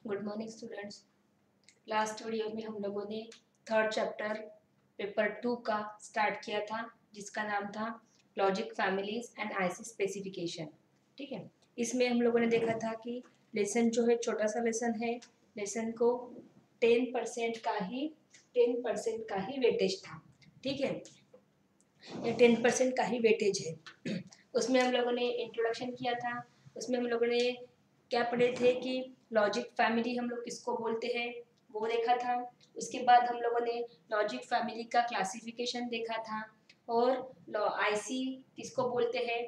Good morning students. Last video में हम लोगों ने थर्ड चैप्टर पेपर 2 का स्टार्ट किया था, जिसका नाम था logic families and IC specification. ठीक है, इसमें हम लोगों ने देखा था कि लेसन जो है छोटा सा लेसन है। लेसन को 10% का ही वेटेज था। ठीक है, ये 10% का ही वेटेज है। उसमें हम लोगों ने इंट्रोडक्शन किया था। उसमें हम लोगों ने क्या पढ़े थे कि लॉजिक फैमिली हम लोग किसको बोलते हैं वो देखा था। उसके बाद हम लोगों ने लॉजिक फैमिली का क्लासिफिकेशन देखा था, और आईसी किसको बोलते हैं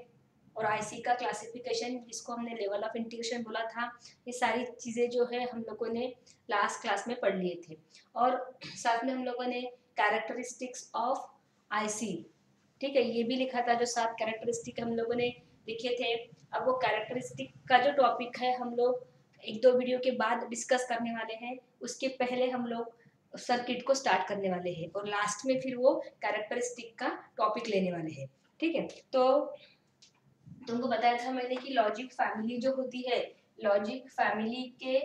और आईसी का क्लासिफिकेशन जिसको हमने लेवल ऑफ इंटीग्रेशन बोला था। ये सारी चीज़ें जो है हम लोगों ने लास्ट क्लास में पढ़ लिए थे। और साथ में हम लोगों ने कैरेक्टरिस्टिक्स ऑफ आईसी, ठीक है, ये भी लिखा था। जो 7 कैरेक्टरिस्टिक हम लोगों ने लिखे थे। अब वो कैरेक्टरिस्टिक का जो टॉपिक है हम लोग 1-2 वीडियो के बाद डिस्कस करने वाले हैं। उसके पहले हम लोग सर्किट को स्टार्ट करने वाले हैं और लास्ट में फिर वो कैरेक्टरिस्टिक का टॉपिक लेने वाले हैं। ठीक है, तो तुमको बताया था मैंने कि लॉजिक फैमिली जो होती है, लॉजिक फैमिली के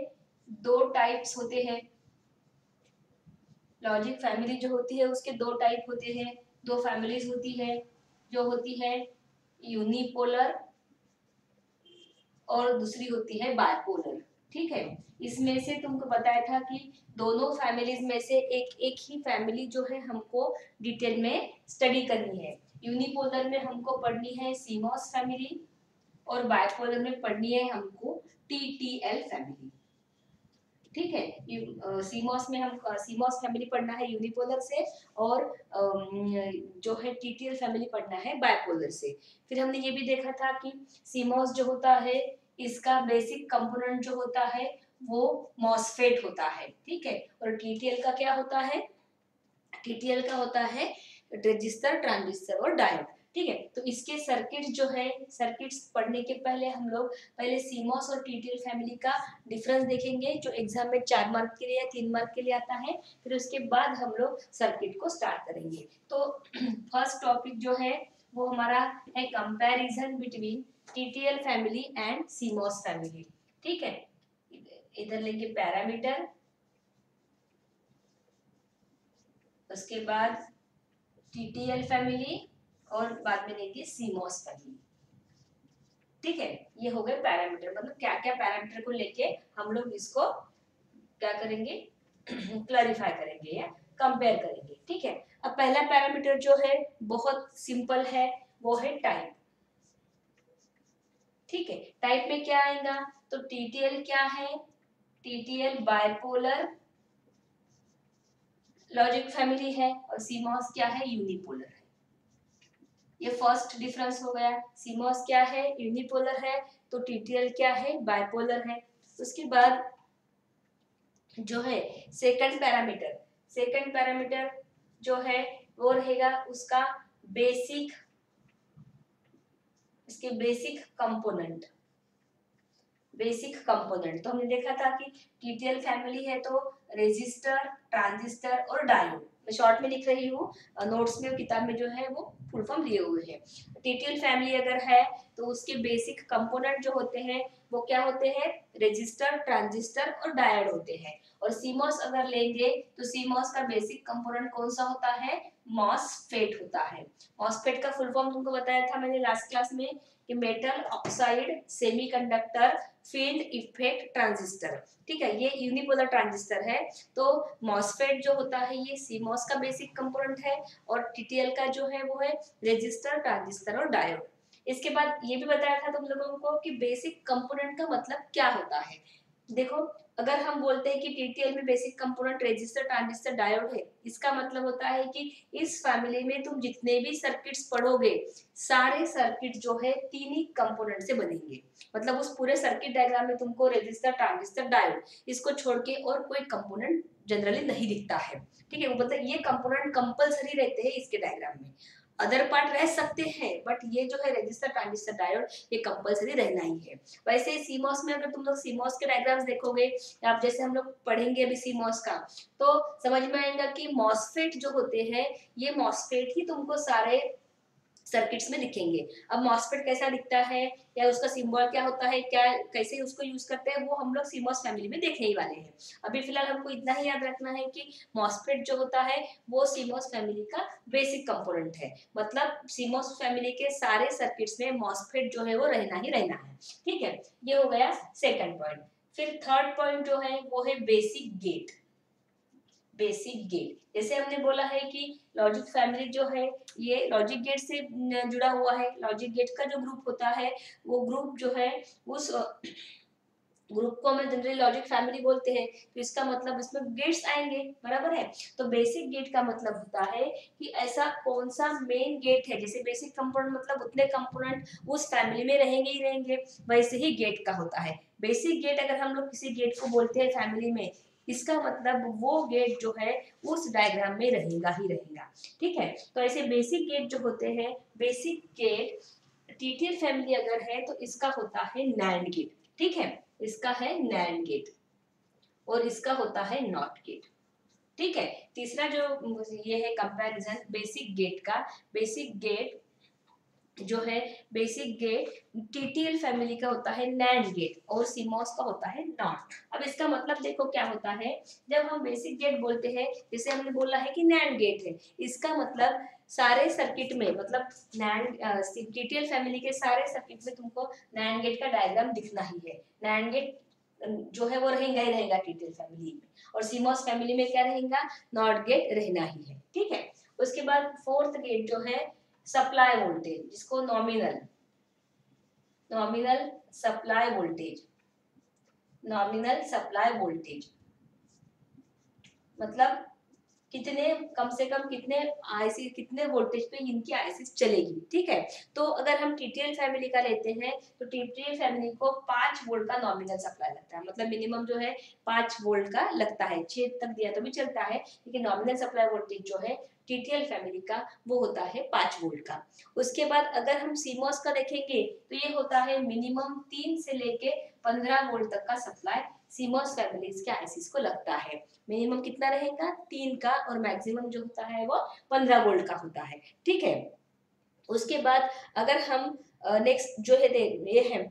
2 टाइप्स होते हैं। लॉजिक फैमिली जो होती है उसके 2 टाइप होते हैं, 2 फैमिलीज होती है। जो होती है यूनिपोलर और दूसरी होती है बाइपोलर। ठीक है, इसमें से तुमको बताया था कि दोनों फैमिलीज में से एक एक ही फैमिली जो है हमको डिटेल में स्टडी करनी है। यूनिपोलर में हमको पढ़नी है सीमॉस फैमिली और बाइपोलर में पढ़नी है हमको टीटीएल फैमिली। ठीक है, सीमॉस में हम सीमॉस फैमिली पढ़ना है यूनिपोलर से, और जो है टीटीएल फैमिली पढ़ना है बाइपोलर से। फिर हमने ये भी देखा था कि सीमॉस जो होता है इसका बेसिक कंपोनेंट जो होता है वो मॉसफेट होता है। ठीक है, और टीटीएल का क्या होता है? टीटीएल का होता है रजिस्टर, ट्रांजिस्टर और डायोड। ठीक है, तो इसके सर्किट जो है, सर्किट्स पढ़ने के पहले हम लोग पहले सीमॉस और टीटीएल फैमिली का डिफरेंस देखेंगे, जो एग्जाम में 4 मार्क के लिए या 3 मार्क के लिए आता है। फिर उसके बाद हम लोग सर्किट को स्टार्ट करेंगे। तो फर्स्ट टॉपिक जो है वो हमारा है comparison between TTL family and CMOS family. ठीक है, इधर लेंगे पैरामीटर, उसके बाद टीटीएल फैमिली और बाद में लेंगे सीमॉस फैमिली। ठीक है, ये हो गए पैरामीटर, मतलब क्या क्या पैरामीटर को लेके हम लोग इसको क्या करेंगे, क्लैरिफाई करेंगे या कंपेयर करेंगे। ठीक है, अब पहला पैरामीटर जो है बहुत सिंपल है, वो है टाइप। ठीक है, टाइप में क्या आएगा? तो टीटीएल क्या है? टीटीएल बाइपोलर लॉजिक फैमिली है और सीमॉस क्या है? यूनिपोलर है। ये फर्स्ट डिफरेंस हो गया। सीमॉस क्या है? यूनिपोलर है, तो टीटीएल क्या है? बाइपोलर है। उसके बाद जो है सेकंड पैरामीटर जो है वो रहेगा उसका बेसिक, इसके बेसिक कंपोनेंट। तो हमने देखा था कि टीटीएल फैमिली है तो रेजिस्टर, ट्रांजिस्टर और डायोड। मैं शॉर्ट में लिख रही हूँ, नोट्स में किताब में जो है वो फुल फॉर्म लिए हुए हैं। टीटीएल फैमिली अगर है तो उसके बेसिक कंपोनेंट जो होते हैं वो क्या होते हैं? रेजिस्टर, ट्रांजिस्टर और डायोड होते हैं। और सीमॉस अगर लेंगे तो सीमॉस का बेसिक कंपोनेंट कौन सा होता है? मॉसफेट होता है। मॉसफेट का फुल फॉर्म तुमको बताया था मैंने लास्ट क्लास में कि metal oxide semiconductor field effect transistor. ठीक है, ये यूनिपोलर ट्रांजिस्टर है। तो मॉसफेट जो होता है ये सीमॉस का बेसिक कंपोनेंट है, और टीटीएल का जो है वो है रेजिस्टर, ट्रांजिस्टर और डायोड। इसके बाद ये भी बताया था तुम लोगों को कि बेसिक कंपोनेंट का मतलब क्या होता है। देखो, अगर हम बोलते हैं कि टीटीएल में basic component resistor, transistor, diode है, इसका मतलब होता है कि इस फैमिली में तुम जितने भी सर्किट्स पढ़ोगे सारे सर्किट जो है 3 ही कंपोनेंट से बनेंगे। मतलब उस पूरे सर्किट डायग्राम में तुमको रेजिस्टर, ट्रांजिस्टर, डायोड इसको छोड़ के और कोई कंपोनेंट जनरली नहीं दिखता है। ठीक है, वो मतलब ये कंपोनेंट कंपलसरी रहते हैं इसके डायग्राम में। अदर पार्ट रह सकते हैं बट ये जो है रेजिस्टर, ट्रांजिस्टर, डायोड ये कंपलसरी रहना ही है। वैसे सीमॉस में अगर तुम लोग सीमॉस के डायग्राम्स देखोगे, आप जैसे हम लोग पढ़ेंगे अभी सीमॉस का, तो समझ में आएगा कि मॉसफेट जो होते हैं ये मॉसफेट ही तुमको सारे सर्किट्स में दिखेंगे। अब मॉसफेट कैसा दिखता है या उसका सिंबल क्या होता है, क्या कैसे उसको यूज करते हैं, वो हम लोग सीमॉस फैमिली में देखने ही वाले हैं। अभी फिलहाल हमको इतना ही याद रखना है कि मॉसफेट जो होता है वो सीमॉस फैमिली का बेसिक कंपोनेंट है। मतलब सीमॉस फैमिली के सारे सर्किट्स में मॉसफेट जो है वो रहना ही रहना है। ठीक है, ये हो गया सेकंड पॉइंट। फिर थर्ड पॉइंट जो है वो है बेसिक गेट। बेसिक गेट, जैसे हमने बोला है कि लॉजिक फैमिली जो है ये लॉजिक गेट से जुड़ा हुआ है। लॉजिक गेट का जो ग्रुप होता है वो ग्रुप जो है उस ग्रुप को हमें जनरली लॉजिक फैमिली बोलते हैं। तो इसका मतलब इसमें गेट्स आएंगे, बराबर है। तो बेसिक गेट का मतलब होता है कि ऐसा कौन सा मेन गेट है, जैसे बेसिक कंपोनेंट मतलब उतने कंपोनेंट उस फैमिली में रहेंगे ही रहेंगे, वैसे ही गेट का होता है। बेसिक गेट अगर हम लोग किसी गेट को बोलते हैं फैमिली में, इसका मतलब वो गेट जो है उस डायग्राम में रहेगा ही रहेगा। ठीक है, तो ऐसे बेसिक गेट जो होते हैं, बेसिक गेट टीटीएल फैमिली अगर है तो इसका होता है नैंड गेट। ठीक है, इसका है नैंड गेट और इसका होता है नॉट गेट। ठीक है, तीसरा जो ये है कंपैरिजन बेसिक गेट का। बेसिक गेट जो है, बेसिक गेट टीटीएल फैमिली का होता है नैंड गेट और सीमॉस का होता है नॉट। अब इसका मतलब देखो क्या होता है, जब हम बेसिक गेट बोलते हैं, जैसे हमने बोला है कि नैंड गेट है, इसका मतलब सारे सर्किट में, मतलब नैंड टीटीएल फैमिली के सारे सर्किट में तुमको नैंड गेट का डायग्राम दिखना ही है। नैंड गेट जो है वो रहेगा ही रहेगा टीटीएल फैमिली में, और सीमॉस फैमिली में क्या रहेगा, नॉट गेट रहना ही है। ठीक है, उसके बाद फोर्थ गेट जो है सप्लाई वोल्टेज, जिसको nominal nominal supply voltage, nominal supply voltage मतलब कितने, कम से कम कितने आईसी, कितने वोल्टेज पे इनकी आईसीस चलेगी। ठीक है, तो अगर हम टीटीएल फैमिली का लेते हैं तो टीटीएल फैमिली को 5 वोल्ट का नॉमिनल सप्लाई लगता है, मतलब मिनिमम जो है 5 वोल्ट का लगता है। 6 तक दिया तो भी चलता है, लेकिन नॉमिनल सप्लाई वोल्टेज जो है टीटीएल फैमिली का वो होता है 5 वोल्ट का। उसके बाद अगर हम सीमॉस का देखेंगे तो ये होता है मिनिमम 3 से लेके 15 वोल्ट तक का सप्लाई सीमॉस फैमिलीज के आईसीस को लगता है। मिनिमम कितना रहेगा, 3 का, और मैक्सिमम जो होता है वो 15 वोल्ट का होता है। ठीक है, उसके बाद अगर हम नेक्स्ट जो है ये है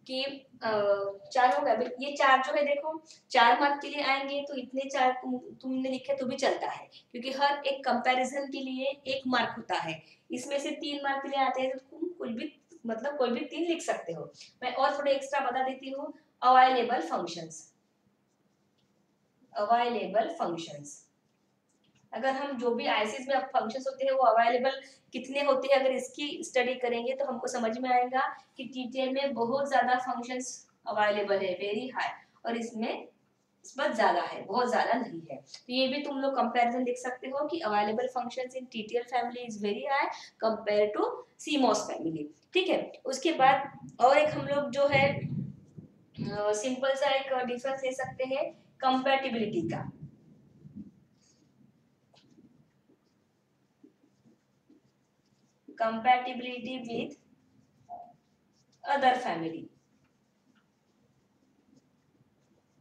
कि चार हो गया, ये चार जो है देखो 4 मार्क के लिए आएंगे तो इतने चार तुमने लिखे तो भी चलता है, क्योंकि हर एक कंपैरिजन के लिए 1 मार्क होता है। इसमें से 3 मार्क के लिए आते हैं तो तुम कुछ भी, मतलब कोई भी 3 लिख सकते हो। मैं और थोड़े एक्स्ट्रा बता देती हूँ। अवेलेबल फंक्शंस, अवेलेबल फंक्शंस, अगर हम जो भी आईसीस में फंक्शंस होते हैं वो अवेलेबल कितने होते हैं, अगर इसकी स्टडी करेंगे तो हमको समझ में आएगा कि टीटीएल में बहुत ज्यादा फंक्शंस अवेलेबल है, वेरी हाई, और इसमें बहुत ज्यादा है, बहुत ज्यादा नहीं है। तो ये भी तुम लोग कंपैरिजन लिख सकते हो कि available functions in TTL family is very high compare to CMOS family. ठीक है, उसके बाद और एक हम लोग जो है सिंपल सा एक डिफरेंस ले सकते हैं कंपैटिबिलिटी का। compatibility with other family,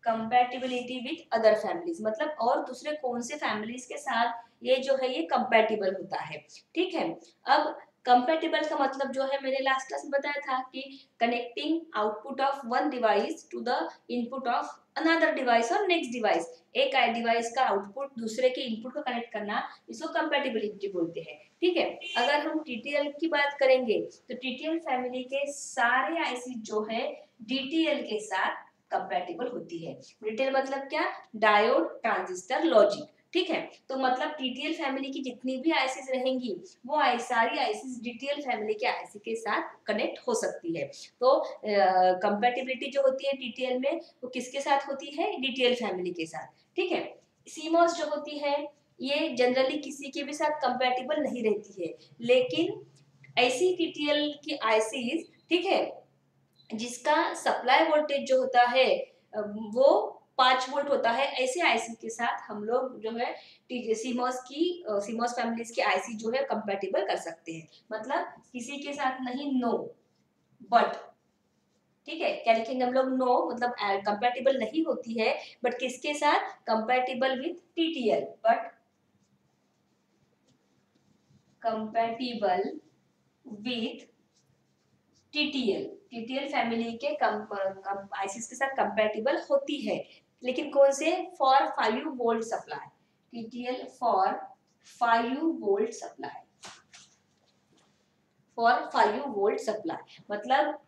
compatibility with other families मतलब और दूसरे कौन से फैमिलीज के साथ ये जो है ये कंपैटिबल होता है। ठीक है, अब कंपैटिबल का मतलब जो है मैंने लास्ट क्लास में बताया था कि connecting output of one device to the input of another device और नेक्स्ट डिवाइस, एक डिवाइस का आउटपुट दूसरे के इनपुट को कनेक्ट करना, इसको कंपैटिबिलिटी बोलते हैं। ठीक है, अगर हम टीटीएल की बात करेंगे तो टीटीएल फैमिली के सारे आईसी जो है डीटीएल के साथ कंपैटिबल होती है। डिटेल मतलब क्या, डायोड ट्रांजिस्टर लॉजिक। ठीक है, तो मतलब टीटीएल फैमिली की जितनी भी आईसीज रहेंगी वो सारी आईसीज डीटीएल फैमिली के आईसी के साथ कनेक्ट हो सकती है। तो कंपैटिबिलिटी जो होती है टीटीएल में वो किसके साथ होती है, डीटीएल फैमिली के साथ। ठीक है, सीमॉस जो होती है ये जनरली किसी के भी साथ कंपैटिबल नहीं रहती है, लेकिन ऐसी टीटीएल की आईसीज, ठीक है, जिसका सप्लाई वोल्टेज जो होता है वो 5 वोल्ट होता है, ऐसे आईसी के साथ हम लोग जो है सीमॉस फैमिलीज की आईसी जो है कंपैटिबल कर सकते हैं। मतलब किसी के साथ नहीं, नो बट। ठीक है, क्या लिखेंगे हम लोग, नो मतलब कंपैटिबल नहीं होती है, बट किसके साथ, compatible with TTL, but compatible with TTL, TTL family के आईसीस के साथ कंपैटिबल होती है, लेकिन कौन से? For 5 volt supply, TTL for 5 volt supply, for 5 volt supply मतलब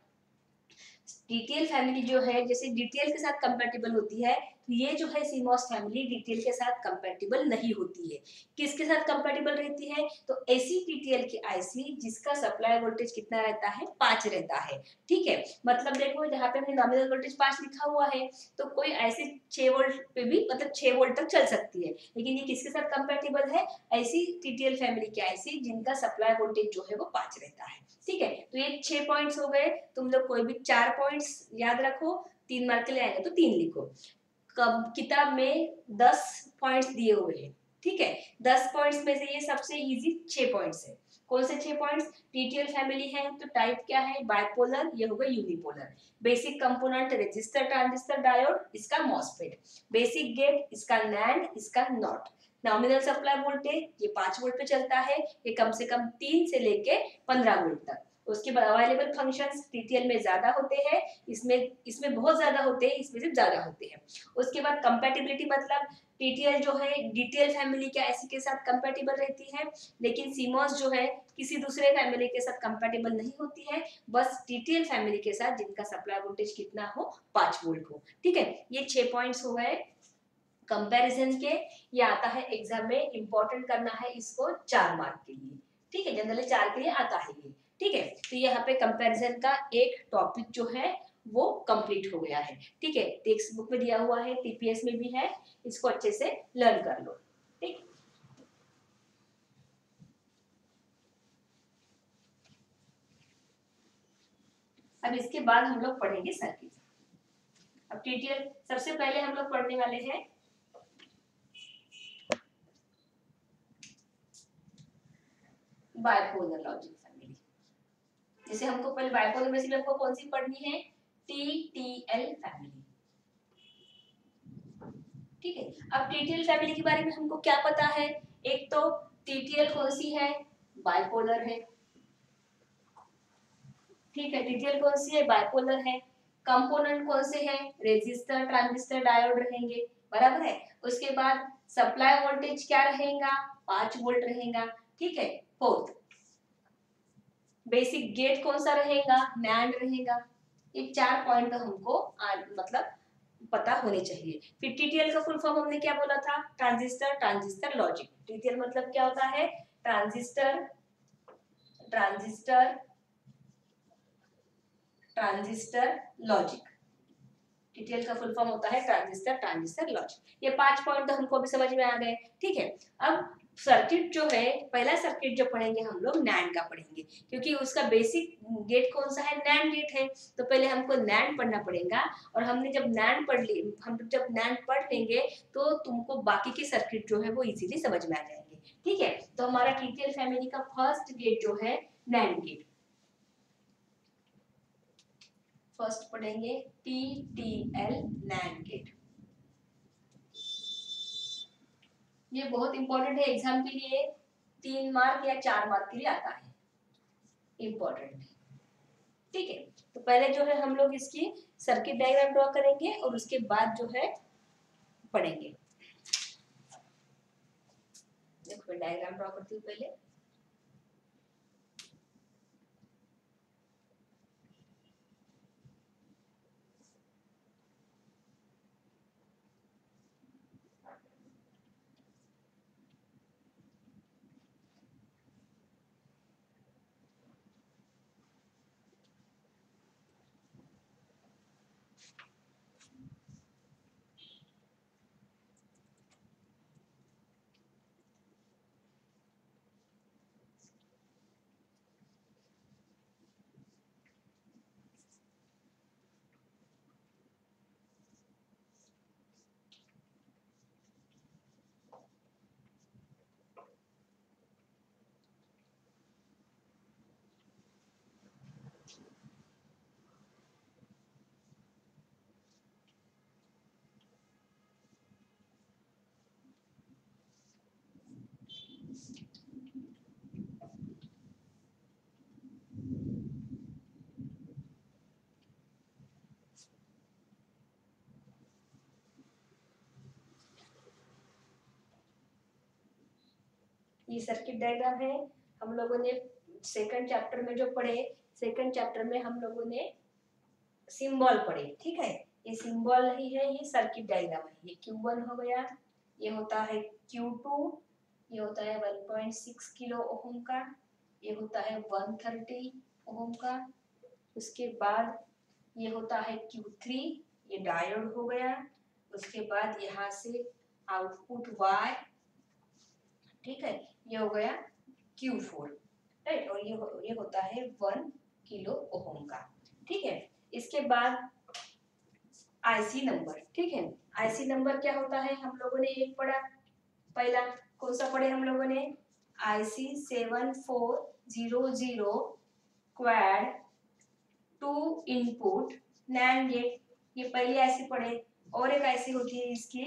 डीटीएल फैमिली जो है जैसे डीटीएल के साथ कंपैटिबल होती है, तो ये जो है सीमॉस फैमिली डीटीएल के साथ कंपैटिबल नहीं होती है। किसके साथ कंपैटिबल रहती है? तो ऐसी टीटीएल की आईसी जिसका सप्लाई वोल्टेज कितना रहता है? 5 रहता है। ठीक है, मतलब देखो जहाँ पे हमने नॉमिनल वोल्टेज 5 लिखा हुआ है, तो कोई ऐसे 6 वोल्ट पे भी मतलब 6 वोल्ट तक चल सकती है, लेकिन ये किसके साथ कंपैटिबल है? ऐसी टीटीएल फैमिली की आईसी जिनका सप्लाई वोल्टेज जो है वो 5 रहता है। ठीक है, तो ये 6 पॉइंट्स हो गए। तुम लोग कोई भी 4 पॉइंट्स याद रखो, 3 मार्क के लिए आएंगे तो 3 लिखो। किताब में 10 पॉइंट्स दिए हुए हैं। ठीक है, 10 पॉइंट्स में से ये सबसे इजी 6 पॉइंट्स है। कौन से 6 पॉइंट्स? टीटीएल फैमिली है तो टाइप क्या है? बाइपोलर, ये होगा unipolar. Basic component resistor, transistor, diode, इसका मॉसफेट। बेसिक गेट, इसका नैंड, इसका नॉट। नॉमिनल सप्लाई वोल्टेज ये 5 वोल्ट पे चलता है, ये कम से कम 3 से लेके 15 वोल्ट तक। उसके बाद अवेलेबल फंक्शंस टीटीएल में ज्यादा होते हैं, इसमें बहुत ज्यादा होते हैं, इसमें से ज्यादा होते हैं। उसके बाद कंपैटिबिलिटी मतलब टीटीएल जो है डीटीएल फैमिली के आईसी के साथ कंपैटिबल रहती है, लेकिन सीमॉस जो है किसी दूसरे फैमिली के साथ कंपैटिबल नहीं होती है, बस टीटीएल फैमिली के साथ जिनका सप्लाई वोल्टेज कितना हो? 5 वोल्ट हो। ठीक है, ये 6 पॉइंट्स हो गए कंपैरिजन के। ये आता है एग्जाम में, इंपॉर्टेंट करना है इसको 4 मार्क के लिए। ठीक है, जनरली 4 के लिए आता है ये। ठीक है, तो यहाँ पे कंपैरिजन का एक टॉपिक जो है वो कंप्लीट हो गया है। ठीक है, टेक्स्ट बुक में दिया हुआ है, टीपीएस में भी है, इसको अच्छे से लर्न कर लो। ठीक, अब इसके बाद हम लोग पढ़ेंगे सर्किट। अब टीटीएल सबसे पहले हम लोग पढ़ने वाले हैं बाइपोलर लॉजिक फैमिली। जैसे हमको पहले बाइपोलर में से हमको कौन सी पढ़नी है? TTL family. ठीक है, अब टीटीएल फैमिली के बारे में हमको क्या पता है? एक तो टीटीएल कौन सी है? बाइपोलर है। ठीक है, टीटीएल कौन सी है? बाइपोलर है। कंपोनेंट कौन से हैं? रेजिस्टर, ट्रांजिस्टर, डायोड रहेंगे, बराबर है। उसके बाद सप्लाई वोल्टेज क्या रहेगा? 5 वोल्ट रहेगा। ठीक है, फोर्थ बेसिक गेट कौन सा रहेगा? नैंड रहेगा। ये 4 पॉइंट तो हमको मतलब पता होने चाहिए। फिर टीटीएल का फुल फॉर्म हमने क्या बोला था? Transistor, transistor logic. टीटीएल मतलब क्या होता है? Transistor, transistor, transistor logic. TTL का फुल फॉर्म होता है ट्रांजिस्टर, ट्रांजिस्टर लॉजिक। ये 5 पॉइंट तो हमको अभी समझ में आ गए। ठीक है, अब सर्किट जो है, पहला सर्किट जो पढ़ेंगे हम लोग नैंड का पढ़ेंगे, क्योंकि उसका बेसिक गेट कौन सा है? नैंड गेट है। तो पहले हमको नैंड पढ़ना पड़ेगा, और हमने जब नैंड पढ़ ली, हम जब नैंड पढ़ लेंगे तो तुमको बाकी के सर्किट जो है वो इजीली समझ में आ जाएंगे। ठीक है, तो हमारा टीटीएल फैमिली का फर्स्ट गेट जो है नैंड गेट। फर्स्ट पढ़ेंगे टीटीएल नैंड गेट। ये बहुत इंपॉर्टेंट है एग्जाम के लिए, 3 मार्क या 4 मार्क के लिए आता है, इंपॉर्टेंट है। ठीक है, तो पहले जो है हम लोग इसकी सर्किट डायग्राम ड्रॉ करेंगे और उसके बाद जो है पढ़ेंगे। देखो मैं डायग्राम ड्रॉ करती हूँ पहले। ये सर्किट डायग्राम है। हम लोगों ने सेकंड चैप्टर में जो पढ़े, सेकंड चैप्टर में हम लोगों ने सिंबल पढ़े, ठीक है। ये सिंबल नहीं है, ये सर्किट डायग्राम है। ये Q1 हो गया, ये होता है Q2, ये होता है 1.6 किलो ओम का, ये होता है 130 ओम का। उसके बाद ये होता है Q3, ये डायोड हो गया। उसके बाद यहाँ से आउटपुट Y, ठीक है, ये हो गया Q4, राइट। और ये होता है 1 किलो ओम का, ठीक है। इसके बाद आईसी नंबर, ठीक है। आईसी नंबर क्या होता है, हम लोगों ने एक पढ़ा, पहला कौन सा पढ़े हम लोगों ने, IC 7400 quad 2 input NAND gate, ये पहली आईसी पढ़े। और एक आईसी होती है इसकी,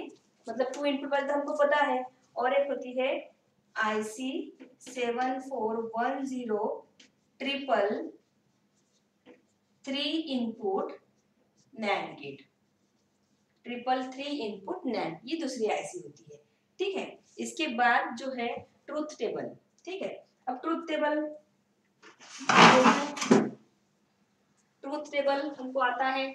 मतलब 2 इनपुट वाली तो हमको पता है, और एक होती है IC 7410 triple 3 input NAND gate, 3 input NAND, ये दूसरी आईसी होती है, ठीक है। इसके बाद जो है ट्रूथ टेबल, ठीक है। अब ट्रूथ टेबल हमको आता है,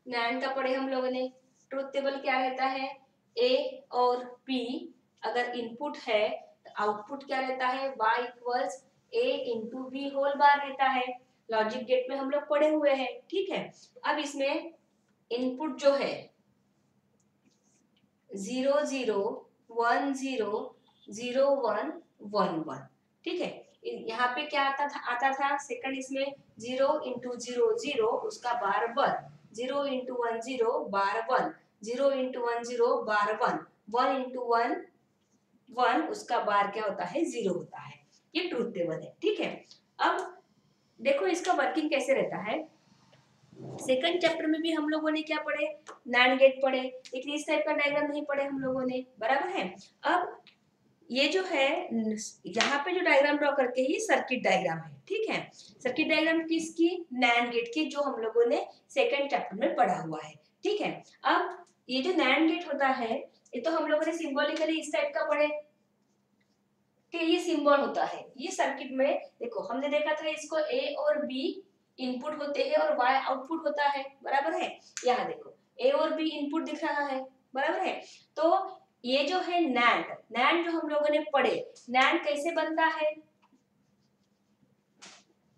नैंड का पढ़े हम लोगों ने। ट्रूथ टेबल क्या रहता है, ए और बी अगर इनपुट है तो आउटपुट क्या रहता है, y equals a into B whole bar रहता है। लॉजिक गेट में हम लोग पढ़े हुए हैं, ठीक है। अब इसमें इनपुट जो है 0 0 1 0 0 1 1 1, ठीक है। यहाँ पे क्या आता था सेकंड, इसमें 0 इंटू 0 0 उसका बार 1, 0 इंटू 1 0 बार 1, 0 इंटू 1 0 बार 1, 1 इंटू 1 1 उसका बार क्या होता है, 0 होता है। ये ट्रूथ टेबल है, ठीक है। अब देखो इसका वर्किंग कैसे रहता है। सेकंड चैप्टर में भी हम लोगों ने क्या पढ़े, नैंड गेट पढ़े, लेकिन इस टाइप का डायग्राम नहीं पढ़े हम लोगों ने, बराबर है। अब ये जो है यहाँ पे जो डायग्राम ड्रॉ करके ये सर्किट डायग्राम है, ठीक है। सर्किट डायग्राम किसकी, नैंड गेट की, जो हम लोगों ने सेकंड चैप्टर में पढ़ा हुआ है, ठीक है। अब ये जो नैंड गेट होता है, ये तो हम लोगों ने सिंबॉलिकली इस टाइप का पढ़े कि ये सिंबल होता है। ये सर्किट में देखो हमने देखा था, इसको ए और बी इनपुट होते हैं और y आउटपुट होता है, बराबर है। यहाँ देखो a और b इनपुट दिख रहा है, बराबर है। तो ये जो है नैंड जो हम लोगों ने पढ़े, नैंड कैसे बनता है,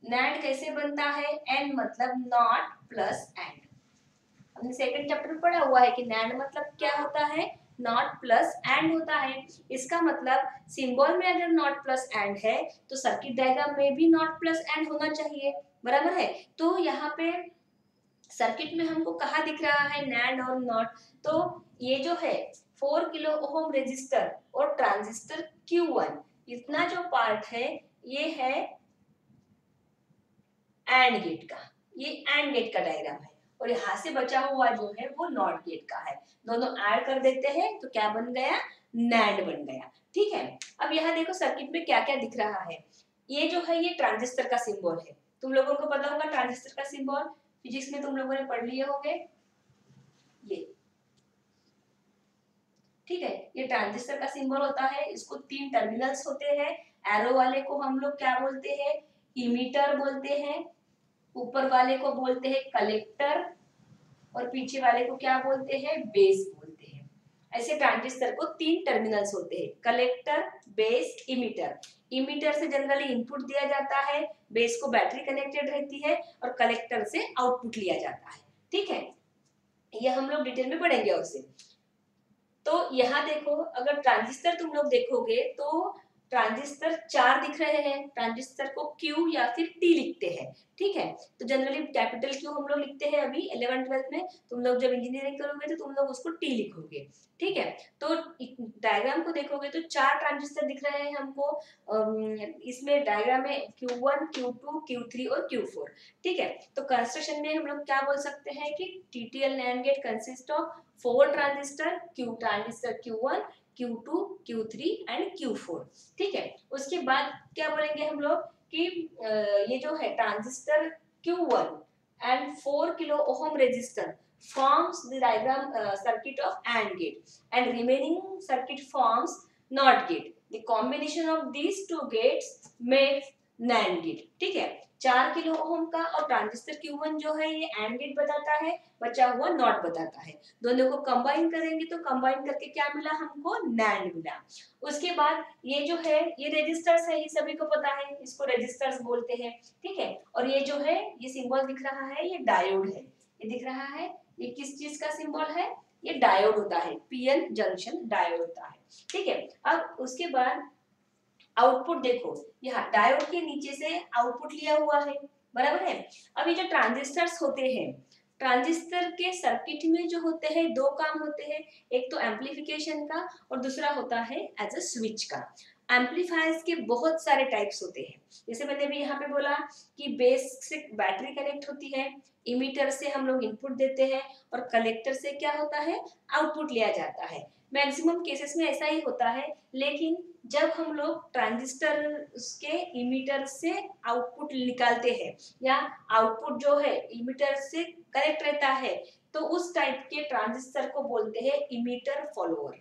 नैंड कैसे बनता है, एंड मतलब नॉट प्लस एंड। हमने सेकंड चैप्टर में पढ़ा हुआ है कि नैंड मतलब क्या होता है, नॉट प्लस एंड होता है। इसका मतलब सिंबल में अगर नॉट प्लस एंड है तो सर्किट डायग्राम में भी नॉट प्लस एंड होना चाहिए, बराबर है। तो यहाँ पे सर्किट में हमको कहा दिख रहा है नैंड और नॉट, तो ये जो है 4 किलो ओम रेजिस्टर और ट्रांजिस्टर Q1, इतना जो पार्ट है ये है एंड गेट का, ये एंड गेट का डायग्राम है। और यहाँ से बचा हुआ जो है वो नॉट गेट का है। दोनों ऐड कर देते हैं तो क्या बन गया, नैंड बन गया, ठीक है। अब यहाँ देखो सर्किट में क्या क्या दिख रहा है। ये जो है ये ट्रांजिस्टर का सिंबल है, तुम लोगों को पता होगा ट्रांजिस्टर का सिंबल, फिजिक्स में तुम लोगों ने पढ़ लिए होंगे ये, ठीक है। ये ट्रांजिस्टर का सिंबल होता है, इसको 3 टर्मिनल्स होते हैं। एरो वाले को हम लोग क्या बोलते हैं, इमीटर बोलते हैं। ऊपर वाले को बोलते हैं कलेक्टर और पीछे वाले को क्या बोलते हैं, बेस बोलते हैं। ऐसे ट्रांजिस्टर को 3 टर्मिनल्स होते हैं, कलेक्टर, बेस, इमीटर। इमीटर से जनरली इनपुट दिया जाता है, बेस को बैटरी कनेक्टेड रहती है और कलेक्टर से आउटपुट लिया जाता है, ठीक है। ये हम लोग डिटेल में पढ़ेंगे और से। तो यहाँ देखो अगर ट्रांजिस्टर तुम लोग देखोगे तो ट्रांजिस्टर 4 दिख रहे हैं, ट्रांजिस्टर को Q या फिर T लिखते हैं, ठीक है। तो जनरली कैपिटल Q हम लोग लिखते हैं, अभी 11th 12th में तुम लोग जब इंजीनियरिंग करोगे तो तुम लोग उसको T लिखोगे, ठीक है। तो डायग्राम को देखोगे तो 4 ट्रांजिस्टर दिख रहे हैं हमको, इसमें डायग्राम में Q1 Q2 Q3 और Q4, ठीक है। तो कंस्ट्रक्शन में हम लोग क्या बोल सकते हैं कि TTL NAND gate consist of 4 transistor, transistor Q1 Q2 Q3 and Q4, ठीक है। उसके बाद क्या बोलेंगे हम लोग कि ये जो है transistor Q1 and 4 kilo ohm resistor forms the diagram circuit of AND gate and remaining circuit forms NOT gate, the combination of these two gates makes NAND gate. ठीक है, 4 किलो ओम का और ट्रांजिस्टर Q1 जो है ये AND gate बताता है, बचा हुआ नॉट बताता है। दोनों को कंबाइन करेंगे तो कंबाइन करके क्या मिला हमको, NAND मिला। उसके बाद ये जो है ये रेजिस्टर्स है, ये सभी को पता है, इसको रेजिस्टर्स बोलते हैं। ठीक है, और ये जो है ये सिंबल दिख रहा है ये डायोड है, ये दिख रहा है ये किस चीज का सिंबल है, ये डायोड होता है, पीएन जंक्शन डायोड होता है। ठीक है, अब उसके बाद आउटपुट देखो, यहाँ डायोड के नीचे से आउटपुट लिया हुआ है, बराबर है। अब ये जो ट्रांजिस्टर्स होते हैं, ट्रांजिस्टर के सर्किट में जो होते हैं दो काम होते हैं, एक तो एम्पलीफिकेशन का और दूसरा होता है एज अ स्विच का। एम्पलीफायर्स के बहुत सारे टाइप्स होते हैं, जैसे मैंने भी यहाँ पे बोला कि बेस से बैटरी कनेक्ट होती है, इमीटर से हम लोग इनपुट देते हैं और कलेक्टर से क्या होता है, आउटपुट लिया जाता है। मैक्सिमम केसेस में ऐसा ही होता है, लेकिन जब हम लोग ट्रांजिस्टर के इमीटर से आउटपुट निकालते हैं या आउटपुट जो है इमीटर से कनेक्ट रहता है, तो उस टाइप के ट्रांजिस्टर को बोलते हैं इमीटर फॉलोअर।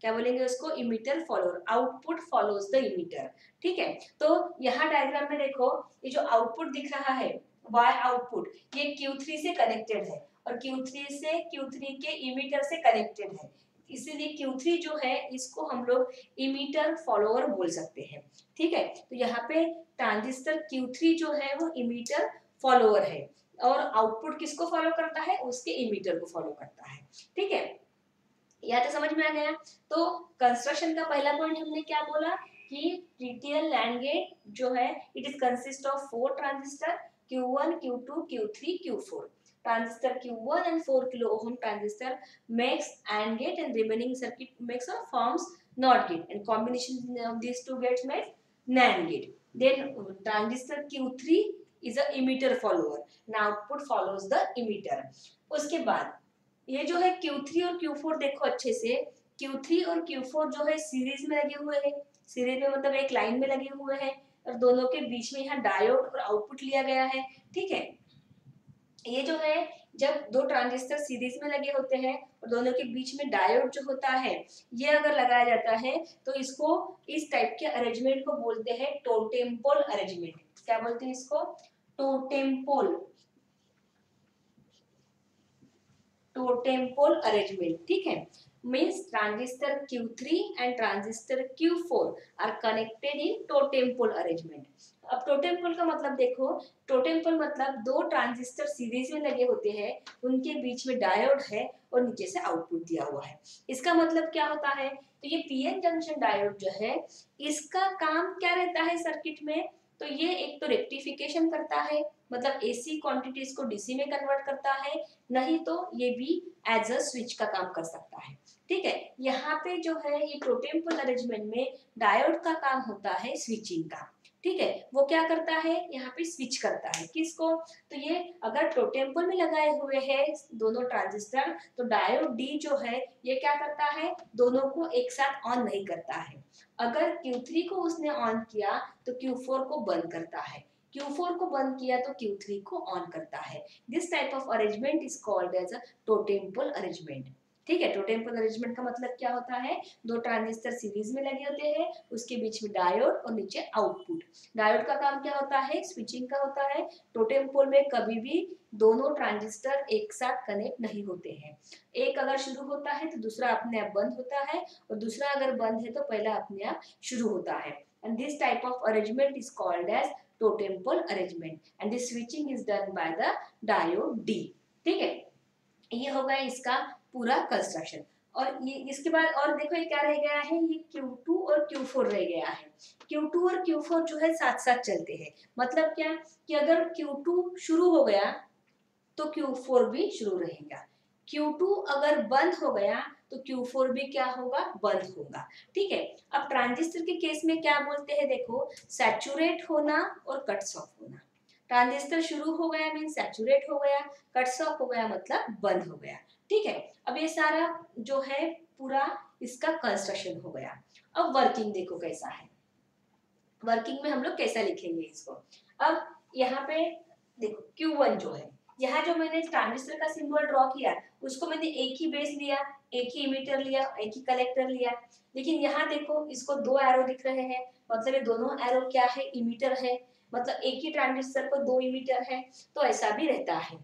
क्या बोलेंगे उसको, emitter follower, output follows the emitter. ठीक है, तो यहाँ डायग्राम में देखो ये जो आउटपुट दिख रहा है वाई आउटपुट, ये Q3 से कनेक्टेड है और Q3 के इमीटर से कनेक्टेड है, इसीलिए Q3 जो है इसको हम लोग इमीटर फॉलोअर बोल सकते हैं। ठीक है, तो यहाँ पे ट्रांजिस्टर Q3 जो है वो इमीटर फॉलोअर है और आउटपुट किसको फॉलो करता है, उसके इमीटर को फॉलो करता है। ठीक है, यह तो समझ में आ गया। तो कंस्ट्रक्शन का पहला पॉइंट हमने क्या बोला कि TTL NAND गेट जो है it is consist of 4 transistor Q1 Q2 Q3 Q4। transistor Q1 and 4 kilo ohm transistor makes AND gate and remaining circuit makes or forms NOT gate and combination of these two gates makes NAND gate. Then transistor Q3 is a emitter follower and output follows the emitter. उसके बाद ये जो है Q3 और Q4 देखो अच्छे से, Q3 और Q4 जो है सीरीज में लगे हुए हैं, सीरीज में मतलब एक लाइन में लगे हुए हैं और दोनों के बीच में यहाँ डायोड और आउटपुट लिया गया है। ठीक है, ये जो है जब दो ट्रांजिस्टर सीरीज में लगे होते हैं और दोनों के बीच में डायोड जो होता है ये अगर लगाया जाता है तो इसको इस टाइप के अरेंजमेंट को बोलते हैं टोटेम पोल अरेंजमेंट। क्या बोलते हैं इसको, totem pole, totem pole arrangement. ठीक है, means transistor Q3 and transistor Q4 are connected in totem pole arrangement। अब टोटेम पोल का मतलब देखो, टोटेम पोल मतलब दो ट्रांजिस्टर सीरीज में लगे होते हैं, उनके बीच में डायोड है और नीचे से आउटपुट दिया हुआ है। इसका मतलब क्या होता है, तो ये पीएन जंक्शन डायोड जो है इसका काम क्या रहता है सर्किट में, तो ये एक तो रेक्टिफिकेशन करता है, मतलब एसी क्वांटिटीज को डीसी में कन्वर्ट करता है, नहीं तो ये भी एज अ स्विच का काम कर सकता है। ठीक है, यहाँ पे जो है ये टोटेम पोल अरेंजमेंट में डायोड का काम होता है स्विचिंग का। ठीक है, वो क्या करता है, यहाँ पे स्विच करता है किसको, तो ये अगर टोटेम पोल में लगाए हुए हैं दोनों ट्रांजिस्टर, तो डायोड डी जो है ये क्या करता है, दोनों को एक साथ ऑन नहीं करता है। अगर Q3 को उसने ऑन किया तो Q4 को बंद करता है, Q4 को बंद किया तो Q3 को ऑन करता है। This type of arrangement is called as a totem pole arrangement. ठीक है, टोटेम पोल अरेंजमेंट का मतलब क्या होता है, दो ट्रांजिस्टर सीरीज में लगे होते हैं, उसके बीच में डायोड और नीचे आउटपुट। डायोड का काम क्या होता है, स्विचिंग का होता है। टोटेम पोल में कभी भी दोनों ट्रांजिस्टर एक साथ कनेक्ट नहीं होते हैं, एक अगर शुरू होता है तो दूसरा अपने आप बंद होता है और दूसरा अगर बंद है तो पहला अपने आप शुरू होता है। And this type of arrangement is called as totem pole arrangement and the switching is done by the diode D। ठीक है, ये हो गया इसका पूरा कंस्ट्रक्शन। और ये इसके बाद और देखो ये क्या रह गया है, ये Q2 और Q4 रह गया है। Q2 और Q4 जो है साथ साथ चलते हैं, मतलब क्या कि अगर Q2 शुरू हो गया तो Q4 भी शुरू रहेगा, Q2 अगर बंद हो गया तो Q4 भी क्या होगा, बंद होगा। ठीक है, अब ट्रांजिस्टर के केस में क्या बोलते हैं देखो, सैचुरेट होना और कट्स ऑफ होना। ट्रांजिस्टर शुरू हो गया मीन सैचुरेट हो गया, कट्स ऑफ हो गया मतलब बंद हो गया। ठीक है, अब ये सारा जो है पूरा इसका कंस्ट्रक्शन हो गया। अब वर्किंग देखो कैसा है, वर्किंग में हम लोग कैसा लिखेंगे इसको। अब यहाँ पे देखो Q1 जो है यहाँ जो मैंने ट्रांजिस्टर का सिंबल ड्रॉ किया उसको मैंने एक ही बेस लिया, एक ही इमीटर लिया, एक ही कलेक्टर लिया, लेकिन यहाँ देखो इसको दो एरो दिख रहे हैं, मतलब ये दोनों एरो क्या है, इमीटर है, मतलब एक ही ट्रांजिस्टर को दो इमीटर है। तो ऐसा भी रहता है,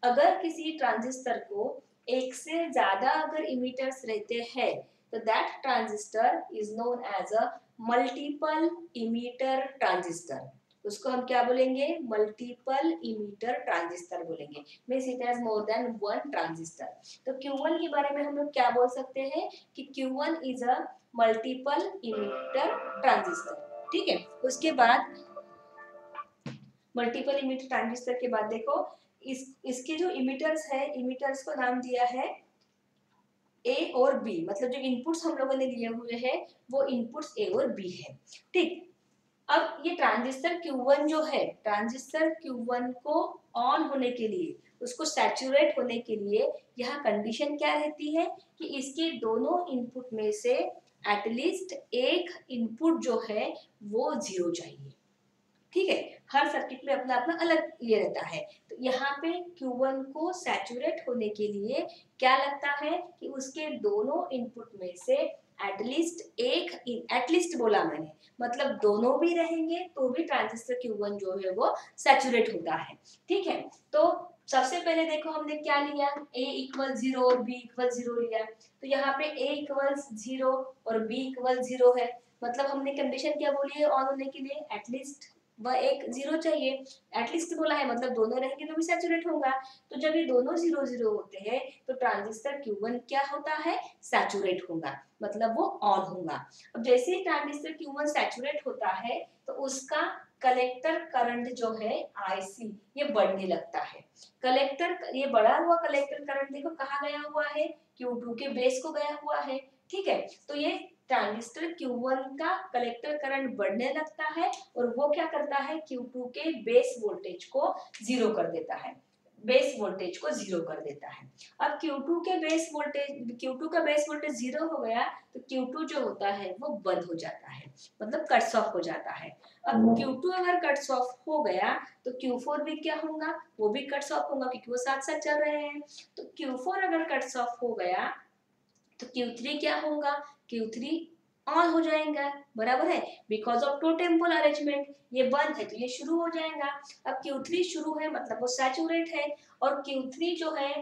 अगर किसी ट्रांजिस्टर को एक से ज्यादा अगर इमीटर्स रहते हैं तो that transistor is known as a multiple emitter transistor. उसको हम क्या बोलेंगे, मल्टीपल इमीटर ट्रांजिस्टर बोलेंगे, means it has more than one transistor. तो Q1 के बारे में हम लोग क्या बोल सकते हैं कि Q1 is a multiple emitter transistor. ठीक है, उसके बाद मल्टीपल इमीटर ट्रांजिस्टर के बाद देखो इसके जो इमीटर्स है, इमीटर्स को नाम दिया है ए और बी, मतलब जो इनपुट्स हम लोगों ने लिए हुए हैं वो इनपुट्स ए और बी है। ठीक, अब ये ट्रांजिस्टर Q1 जो है, ट्रांजिस्टर Q1 को ऑन होने के लिए, उसको सैचुरेट होने के लिए यहाँ कंडीशन क्या रहती है कि इसके दोनों इनपुट में से एटलीस्ट एक इनपुट जो है वो जीरो चाहिए। ठीक है, हर सर्किट में अपना अपना अलग ये रहता है। तो यहाँ पे Q1 को सैचुरेट होने के लिए क्या लगता है कि उसके दोनों इनपुट में से एटलीस्ट एक, एटलीस्ट बोला मैंने, मतलब दोनों भी रहेंगे तो भी ट्रांजिस्टर Q1 जो है वो सैचुरेट होता है। ठीक है, तो सबसे पहले देखो हमने क्या लिया, A इक्वल 0 और B इक्वल 0 लिया, तो यहाँ पे A इक्वल 0 और B इक्वल 0 है, मतलब हमने कंडीशन क्या बोली है ऑन होने के लिए, एटलीस्ट वह एक जीरो चाहिए, एटलीस्ट बोला है मतलब दोनों रहेंगे तो भी सैचुरेट होगा। तो जब ये दोनों जीरो जीरो होते हैं तो ट्रांजिस्टर Q1 क्या होता है, सैचुरेट होगा, मतलब वो ऑन होगा। अब जैसे ही ट्रांजिस्टर Q1 सैचुरेट होता है तो उसका कलेक्टर करंट जो है IC ये बढ़ने लगता है। कलेक्टर, ये बढ़ा हुआ कलेक्टर करंट देखो कहाँ गया हुआ है, Q2 के बेस को गया हुआ है। ठीक है, तो ये ट्रांजिस्टर Q1 का कलेक्टर करंट बढ़ने लगता है और वो क्या करता है, Q2 के बेस वोल्टेज को जीरो कर देता है, बेस वोल्टेज को जीरो कर देता है। अब Q2 के बेस वोल्टेज, Q2 का बेस वोल्टेज जीरो हो गया तो Q2 जो होता है वो बंद हो जाता है, मतलब कट्स ऑफ हो जाता है। अब Q2 अगर कट्स ऑफ हो गया तो Q4 भी क्या होगा, वो भी कट्स ऑफ होगा क्योंकि वो साथ साथ चल रहे हैं। तो Q4 अगर कट्स ऑफ हो गया तो Q3 क्या होगा, Q3 ऑन हो जाएगा, बराबर है, because of totem arrangement, ये बंद है तो ये शुरू हो जाएगा। अब Q3 शुरू है मतलब वो सैचुरेट है, और Q3 जो है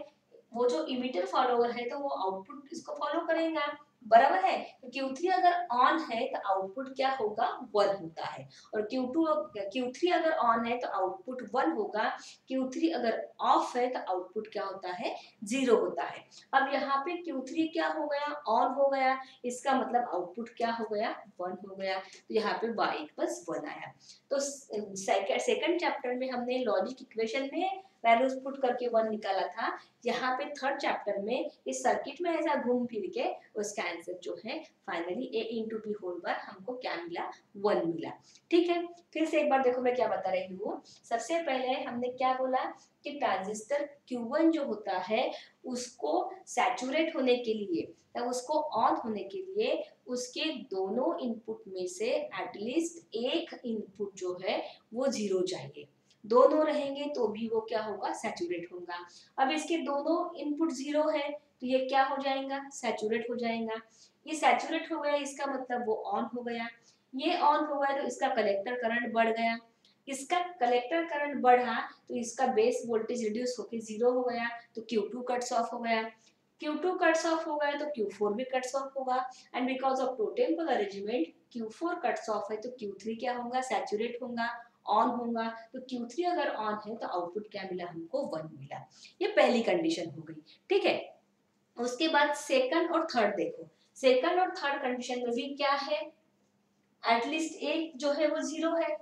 वो जो इमीटर फॉलोअर है तो वो आउटपुट इसको फॉलो करेगा, बराबर है। तो Q3 अगर ऑन है तो आउटपुट क्या होगा, 1 होता है, और Q3 अगर ऑन है तो आउटपुट 1 होगा, Q3 अगर ऑफ है तो आउटपुट क्या होता है, 0 होता है। अब यहाँ पे Q3 क्या हो गया, ऑन हो गया, इसका मतलब आउटपुट क्या हो गया, 1 हो गया, तो यहाँ पे y इक्वल्स 1 आया। तो सेकंड चैप्टर में हमने लॉजिक इक्वेशन में वैल्यूज पुट करके 1 निकाला था, यहाँ पे थर्ड चैप्टर में इस सर्किट में ऐसा घूम फिर के उसका आंसर जो है finally a into B whole bar हमको क्या मिला, 1 मिला। ठीक है, फिर से एक बार देखो मैं क्या बता रही हूँ। सबसे पहले हमने क्या बोला कि ट्रांजिस्टर Q1 जो होता है उसको सैचुरेट होने के लिए या उसको ऑन होने के लिए उसके दोनों इनपुट में से एटलीस्ट एक इनपुट जो है वो जीरो चाहिए, दोनों रहेंगे तो भी वो क्या होगा, सैचुरेट होगा। अब इसके दोनों इनपुट जीरो है तो ये क्या हो जाएगा, सैचुरेट हो जाएगा। ये सैचुरेट हो गया इसका मतलब वो ऑन हो गया, ये ऑन हो गया तो इसका कलेक्टर करंट बढ़ गया, इसका कलेक्टर करंट बढ़ा तो इसका बेस वोल्टेज रिड्यूस होकर 0 हो गया तो Q2 कट्स ऑफ हो गया, Q2 कट्स ऑफ हो गया तो Q4 भी कट्स ऑफ होगा, and because of totem arrangement Q4 cuts off है तो Q3 क्या होगा, सैचुरेट होगा, ऑन होगा। तो Q3 अगर ऑन है तो आउटपुट क्या मिला हमको, 1 मिला। ये पहली कंडीशन हो गई। ठीक है, उसके बाद सेकंड और थर्ड देखो, सेकंड और थर्ड कंडीशन में भी क्या है, एटलीस्ट एक जो है वो 0 है,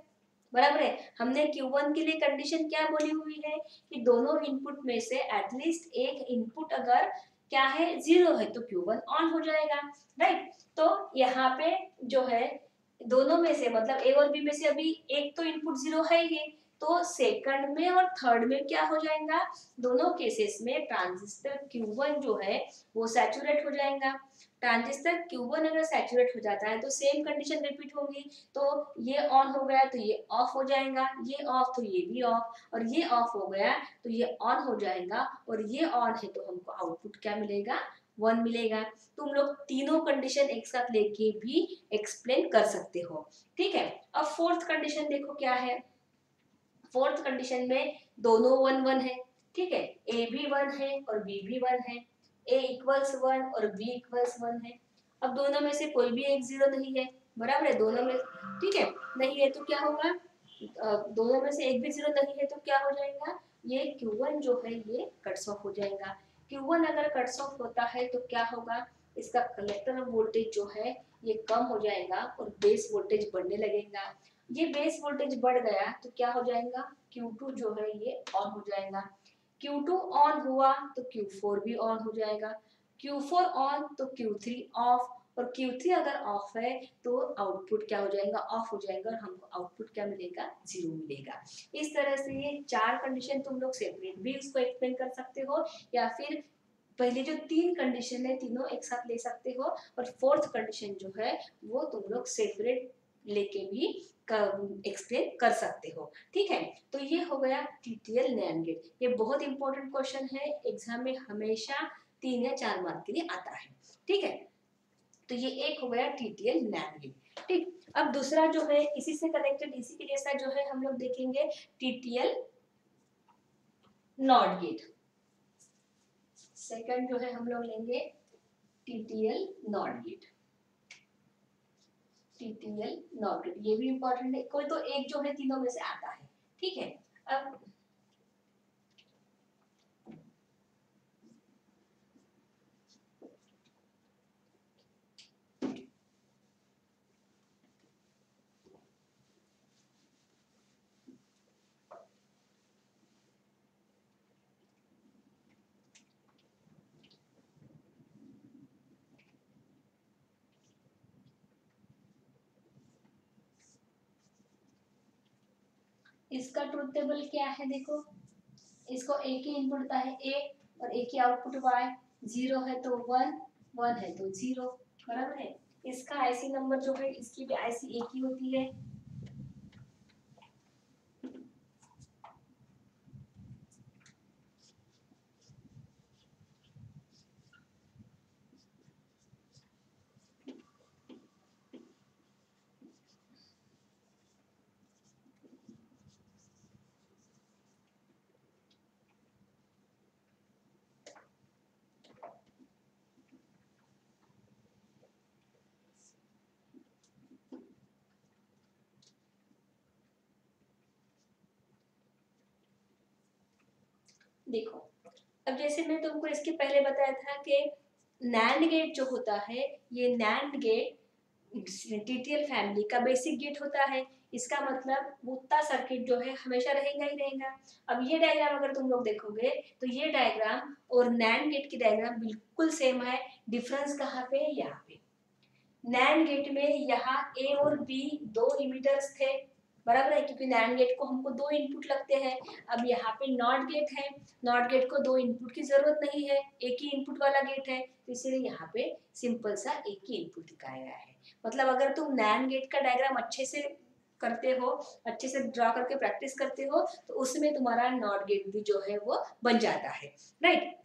बराबर है। हमने Q1 के लिए कंडीशन क्या बोली हुई है कि दोनों इनपुट में से एटलीस्ट एक इनपुट अगर क्या है, 0 है तो Q1 ऑन हो जाएगा, राइट। तो यहाँ पे जो है दोनों में से मतलब A और B में से अभी एक तो इनपुट 0 है ही, तो सेकंड में और थर्ड में क्या हो जाएगा, दोनों केसेस में ट्रांजिस्टर Q1 जो है वो सैचुरेट हो जाएगा। ट्रांजिस्टर Q1 अगर सैचुरेट हो जाता है तो सेम कंडीशन रिपीट होगी, तो ये ऑन हो गया तो ये ऑफ हो जाएगा, ये ऑफ तो ये भी ऑफ, और ये ऑफ हो गया तो ये ऑन हो जाएगा, और ये ऑन है तो हमको आउटपुट क्या मिलेगा, 1 मिलेगा। तुम लोग तीनों कंडीशन एक साथ लेके भी एक्सप्लेन कर सकते हो, ठीक है। अब फोर्थ कंडीशन देखो क्या है। फोर्थ कंडीशन में दोनों 1 1 है, ठीक है, ए भी 1 है और बी भी 1 है, ए इक्वल्स 1 और बी इक्वल्स 1 है। अब दोनों में से कोई भी एक जीरो नहीं है, बराबर है, दोनों में, ठीक है, नहीं है तो क्या होगा, दोनों में से एक भी जीरो नहीं है तो क्या हो जाएगा, ये Q1 जो है ये कट्स ऑफ हो जाएगा। Q1 अगर कट्स ऑफ होता है तो क्या होगा, इसका कलेक्टर वोल्टेज जो है ये कम हो जाएगा और बेस वोल्टेज बढ़ने लगेगा। ये बेस वोल्टेज बढ़ गया तो क्या हो जाएगा, Q2 जो है ये ऑन हो जाएगा। Q2 ऑन हुआ तो Q4 भी ऑन हो जाएगा, Q4 ऑन तो Q3 ऑफ, और Q3 अगर ऑफ है तो आउटपुट क्या हो जाएगा, ऑफ हो जाएगा, और हमको आउटपुट क्या मिलेगा, 0 मिलेगा। इस तरह से ये 4 कंडीशन तुम लोग सेपरेट भी उसको एक्सप्लेन कर सकते हो, या फिर पहले जो 3 कंडीशन है तीनों एक साथ ले सकते हो, और फोर्थ कंडीशन जो है वो तुम लोग सेपरेट लेके भी एक्सप्लेन कर सकते हो, ठीक है। तो ये हो गया टीटीएल नैंड गेट। ये बहुत इंपॉर्टेंट क्वेश्चन है, एग्जाम में हमेशा 3 या 4 मार्क के लिए आता है, ठीक है। तो ये एक हो गया टीटीएल नैंड गेट, ठीक। अब दूसरा जो है इसी से कनेक्टेड, इसी के जैसा जो है हम लोग देखेंगे टीटीएल नॉट गेट। सेकंड जो है हम लोग लेंगे TTL not gate, TTL not gate, ये भी इंपॉर्टेंट है, कोई तो एक जो है तीनों में से आता है, ठीक है। अब इसका ट्रुथ टेबल क्या है, देखो, इसको एक ही इनपुट होता है ए, और एक ही आउटपुट वाई, 0 है तो 1, 1 है तो 0, बराबर है। इसका आईसी नंबर जो है इसकी भी आईसी एक ही होती है, देखो। अब जैसे मैं तुमको इसके पहले बताया था कि नैंड गेट जो होता है, ये नैंड गेट टीटीएल फैमिली का बेसिक गेट होता है। इसका मतलब उतना सर्किट जो है हमेशा रहेगा ही रहेगा। अब ये डायग्राम अगर तुम लोग देखोगे तो ये डायग्राम और नैंड गेट की डायग्राम बिल्कुल सेम है। डिफरेंस कहाँ पे है, यहाँ पे। नैंड गेट में यहाँ ए और बी दो इमिटर्स थे, बराबर है, क्योंकि नैंड गेट को हमको दो इनपुट लगते हैं। अब यहाँ पे नॉट गेट है, नॉट गेट को दो इनपुट की जरूरत नहीं है, एक ही इनपुट वाला गेट है, तो इसीलिए यहाँ पे सिंपल सा एक ही इनपुट दिखाया गया है। मतलब अगर तुम नैंड गेट का डायग्राम अच्छे से करते हो, अच्छे से ड्रॉ करके प्रैक्टिस करते हो, तो उसमें तुम्हारा नॉट गेट भी जो है वो बन जाता है, राइट।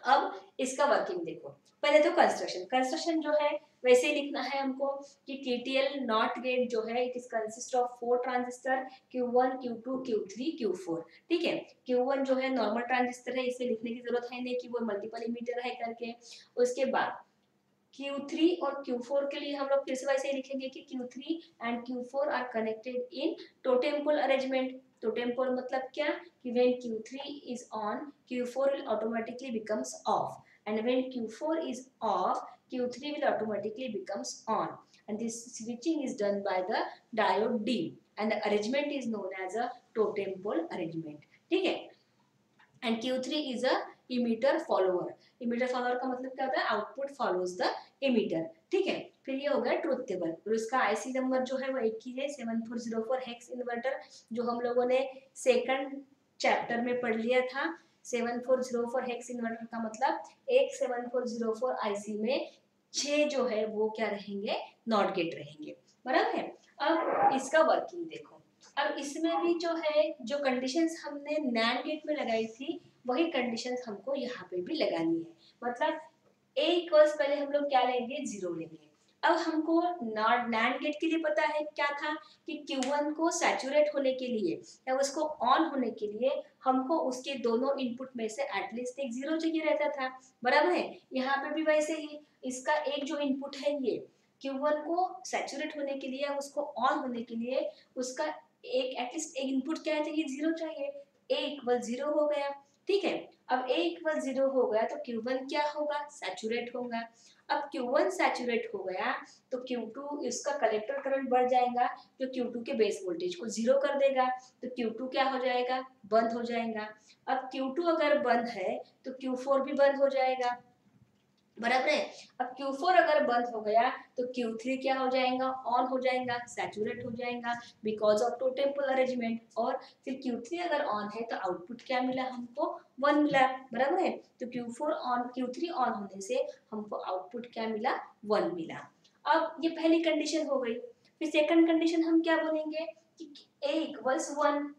अब इसका वर्किंग देखो। पहले तो कंस्ट्रक्शन, कंस्ट्रक्शन जो है वैसे ही लिखना है हमको कि TTL नॉट गेट जो है it is consist of 4 transistor Q1 Q2 Q3 Q4, ठीक है। Q1 जो है नॉर्मल ट्रांजिस्टर है, इसे लिखने की जरूरत है नहीं कि वो मल्टीपल इमीटर है करके। उसके बाद Q3 और Q4 के लिए हम लोग फिर से वैसे ही लिखेंगे कि Q3 and Q4 are connected in totem pole arrangement. Totem pole मतलब क्या, कि when Q3 is on, Q4 will automatically becomes off, and when Q4 is off, Q3 will automatically becomes on, and this switching is done by the diode D, and the arrangement is known as a totem pole arrangement, ठीक है। and Q3 is a emitter follower. Emitter follower का मतलब क्या होता है, output follows the emitter, ठीक है। फिर ये हो गया ट्रुथ टेबल, और उसका आईसी नंबर जो है वो एक ही है, 7404 हेक्स इन्वर्टर, जो हम लोगों ने सेकंड चैप्टर में पढ़ लिया था। 7404 हेक्स इन्वर्टर का मतलब एक 7404 आईसी में 6 जो है वो क्या रहेंगे, नॉट गेट रहेंगे, बराबर है। अब इसका वर्किंग देखो, अब इसमें भी जो है, जो कंडीशंस हमने नैंड गेट में लगाई थी वही कंडीशंस हमको यहाँ पे भी लगानी है। मतलब a इक्वल्स पहले हम लोग क्या लेंगे, 0 लेंगे। अब हमको नॉट नैंड गेट के लिए पता है क्या था कि Q1 को सैचुरेट होने के लिए या उसको ऑन होने के लिए हमको उसके दोनों इनपुट में से एटलीस्ट एक 0 चाहिए रहता था, बराबर है। यहाँ पे भी वैसे ही इसका एक जो इनपुट है ये Q1 को सैचुरेट होने के लिए, उसको ऑन होने के लिए उसका एक एटलीस्ट एक इनपुट क्या चाहिए, 0 चाहिए। a इक्वल 0 हो गया, ठीक है। अब a इक्वल 0 हो गया तो Q1 क्या होगा, सैचुरेट होगा। अब Q1 सैचुरेट हो गया तो Q2 इसका कलेक्टर करंट बढ़ जाएगा, जो Q2 के बेस वोल्टेज को 0 कर देगा, तो Q2 क्या हो जाएगा, बंद हो जाएगा। अब Q2 अगर बंद है तो Q4 भी बंद हो जाएगा, बराबर है। अब Q4 अगर बंद हो गया तो Q3 क्या हो जाएगा, ऑन हो जाएगा, सैचुरेट हो जाएगा because of totem arrangement. और फिर Q3 अगर ऑन है तो आउटपुट क्या मिला हमको, 1 मिला, बराबर है। तो Q3 ऑन होने से हमको आउटपुट क्या मिला, 1 मिला। अब ये पहली कंडीशन हो गई। फिर सेकंड कंडीशन हम क्या बोलेंगे कि a इक्वल्स 1,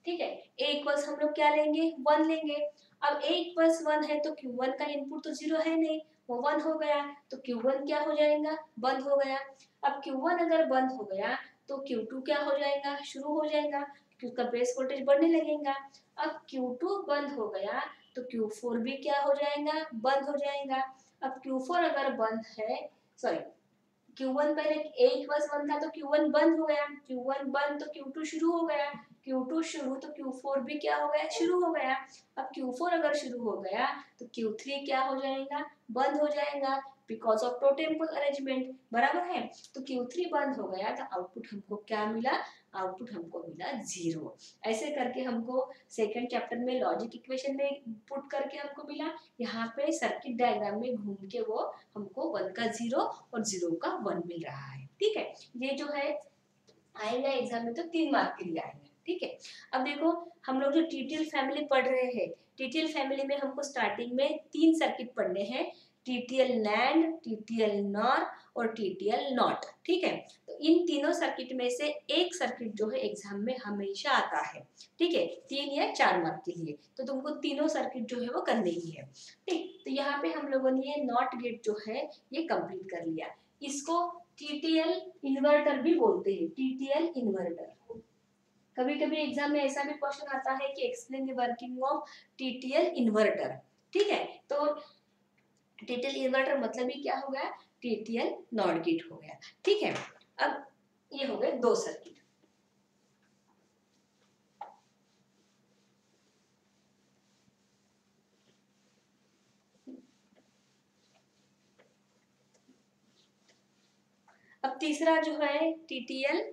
ठीक है। a इक्वल्स हम लोग क्या लेंगे, 1 लेंगे। अब a इक्वल्स 1 है तो Q1 का इनपुट तो 0 है नहीं, वो 1 हो गया, तो Q1 क्या हो जाएगा, बंद हो गया। अब Q1 अगर बंद हो गया तो Q2 क्या हो जाएगा, शुरू हो जाएगा, क्योंकि उसका बेस वोल्टेज बढ़ने लगेगा। अब Q2 बंद हो गया तो Q4 भी क्या हो जाएगा, बंद हो जाएगा। अब Q4 अगर बंद है, सॉरी, Q1 पहले a इक्वल्स 1 था तो Q1 बंद हो गया, Q1 बंद तो Q2 शुरू हो गया, Q2 शुरू तो Q4 भी क्या हो गया, शुरू हो गया। अब Q4 अगर शुरू हो गया तो Q3 क्या हो जाएगा, बंद हो जाएगा बिकॉज ऑफ टोटेम्पल अरेंजमेंट, बराबर है। तो Q3 बंद हो गया तो आउटपुट हमको क्या मिला, आउटपुट हमको मिला 0। ऐसे करके हमको सेकंड चैप्टर में लॉजिक इक्वेशन में पुट करके हमको मिला, यहाँ पे सर्किट डायग्राम में घूम के वो हमको 1 का 0 और 0 का 1 मिल रहा है, ठीक है। ये जो है आएगा एग्जाम में तो 3 मार्क के लिए आएंगे, ठीक है। अब देखो हम लोग जो टीटीएल फैमिली पढ़ रहे हैं, टीटीएल फैमिली में हमको स्टार्टिंग में 3 सर्किट पढ़ने हैं, टीटीएल नैंड, टीटीएल नॉर और टीटीएल नॉट, ठीक है। तो इन तीनों सर्किट में से एक सर्किट जो है एग्जाम में हमेशा आता है, ठीक है, 3 या 4 मार्क के लिए, तो तुमको तीनों सर्किट जो है वो करने ही है, ठीक। तो यहाँ पे हम लोगों ने ये नॉट गेट जो है ये कंप्लीट कर लिया। इसको टीटीएल इन्वर्टर भी बोलते हैं, टीटीएल इन्वर्टर। कभी कभी एग्जाम में ऐसा भी क्वेश्चन आता है कि explain the working of TTL inverter, ठीक है। तो टीटीएल इन्वर्टर मतलब ही क्या हो गया, टीटीएल नॉट गेट हो गया, ठीक है। अब ये हो गए 2 सर्किट। अब तीसरा जो है टीटीएल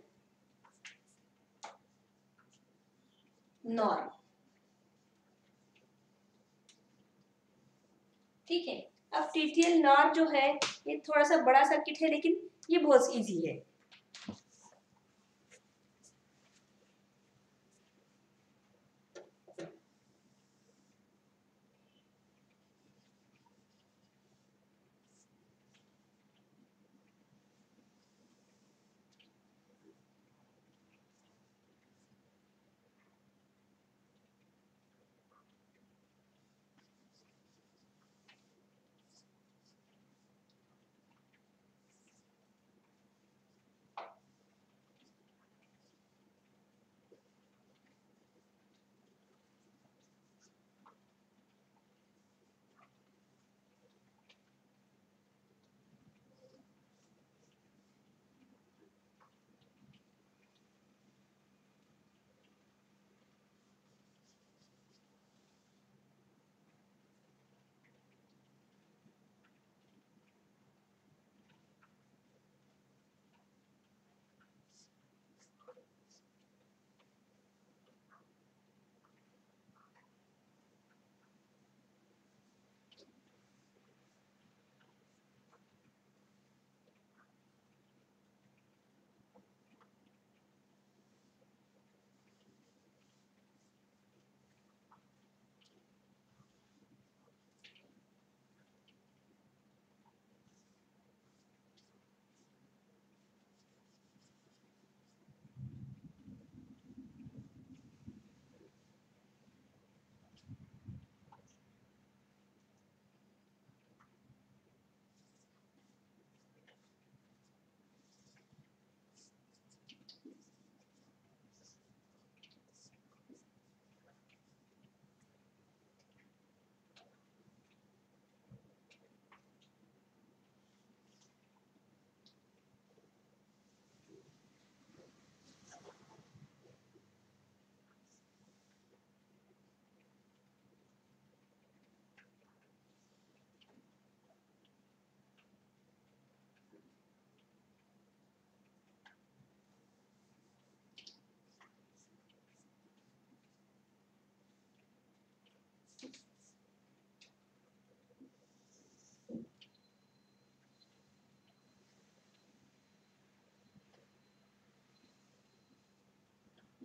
नॉर, ठीक है। अब टीटीएल नॉर जो है ये थोड़ा सा बड़ा सर्किट है लेकिन ये बहुत इजी है।